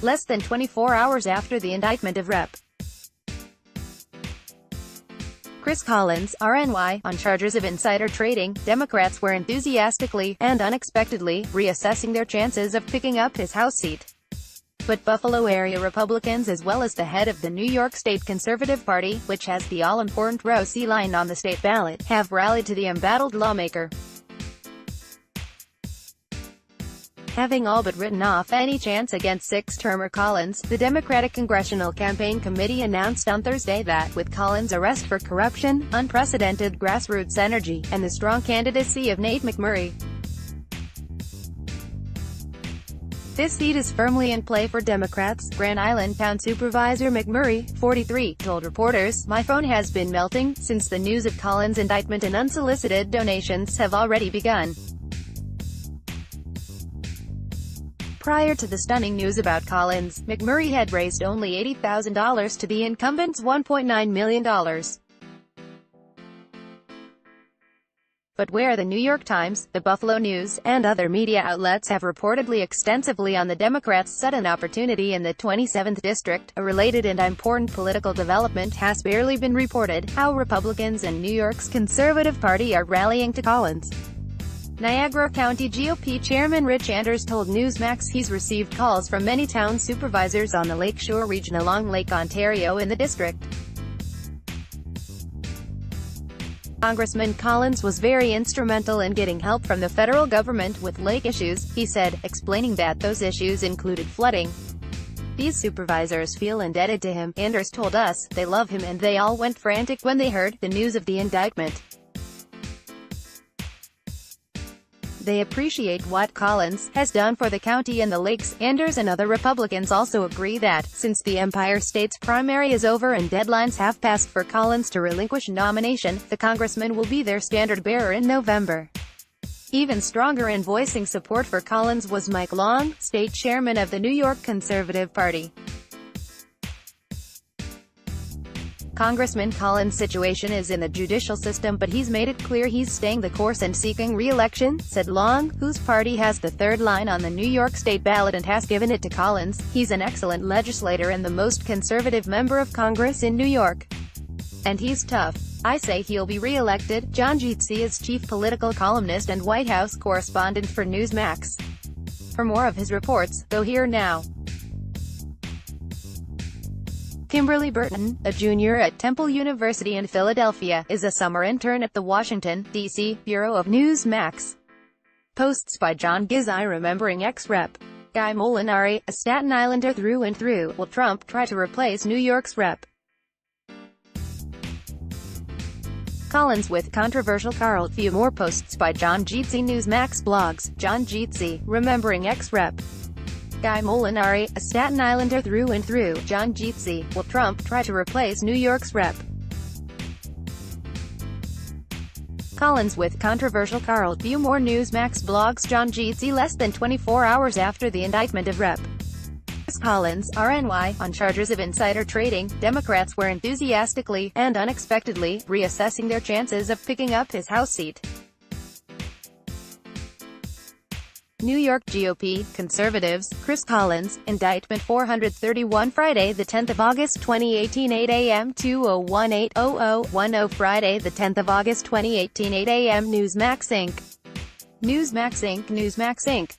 less than 24 hours after the indictment of Rep. Chris Collins, RNY, on charges of insider trading, Democrats were enthusiastically, and unexpectedly, reassessing their chances of picking up his House seat. But Buffalo area Republicans as well as the head of the New York State Conservative Party, which has the all-important row C line on the state ballot, have rallied to the embattled lawmaker. Having all but written off any chance against six-termer Collins, the Democratic Congressional Campaign Committee announced on Thursday that, with Collins' arrest for corruption, unprecedented grassroots energy, and the strong candidacy of Nate McMurray, this seat is firmly in play for Democrats. Grand Island Town Supervisor McMurray, 43, told reporters, "My phone has been melting since the news of Collins' indictment, and unsolicited donations have already begun." Prior to the stunning news about Collins, McMurray had raised only $80,000 to the incumbent's $1.9 million. But where the New York Times, the Buffalo News, and other media outlets have reportedly extensively on the Democrats' sudden opportunity in the 27th District, a related and important political development has barely been reported: how Republicans and New York's Conservative Party are rallying to Collins. Niagara County GOP Chairman Rich Anders told Newsmax he's received calls from many town supervisors on the Lakeshore region along Lake Ontario in the district. Congressman Collins was very instrumental in getting help from the federal government with lake issues, he said, explaining that those issues included flooding. "These supervisors feel indebted to him," Anders told us. "They love him and they all went frantic when they heard the news of the indictment. They appreciate what Collins has done for the county and the lakes." Anders and other Republicans also agree that, since the Empire State's primary is over and deadlines have passed for Collins to relinquish nomination, the congressman will be their standard-bearer in November. Even stronger in voicing support for Collins was Mike Long, state chairman of the New York Conservative Party. "Congressman Collins' situation is in the judicial system, but he's made it clear he's staying the course and seeking re-election," said Long, whose party has the third line on the New York state ballot and has given it to Collins. "He's an excellent legislator and the most conservative member of Congress in New York. And he's tough. I say he'll be re-elected." John Jeetzy is chief political columnist and White House correspondent for Newsmax. For more of his reports, go here now. Kimberly Burton, a junior at Temple University in Philadelphia, is a summer intern at the Washington, D.C., Bureau of Newsmax. Posts by John Gizzi remembering ex-Rep. Guy Molinari, a Staten Islander through and through. Will Trump try to replace New York's Rep. Collins with controversial Carl. Few more posts by John Jeetzy. Newsmax blogs. John Jeetzy, remembering ex-Rep. Guy Molinari, a Staten Islander through and through. John Jeetzy, will Trump try to replace New York's Rep. Collins with controversial Carl. Few more Newsmax blogs. John Jeetzy, less than 24 hours after the indictment of Rep. Chris Collins, RNY, on charges of insider trading, Democrats were enthusiastically, and unexpectedly, reassessing their chances of picking up his House seat. New York GOP, conservatives, Chris Collins, indictment 431 Friday, the 10th of August 2018 8 a.m. 2:018010 Friday, the 10th of August 2018 8 a.m. Newsmax Inc. Newsmax Inc. Newsmax Inc.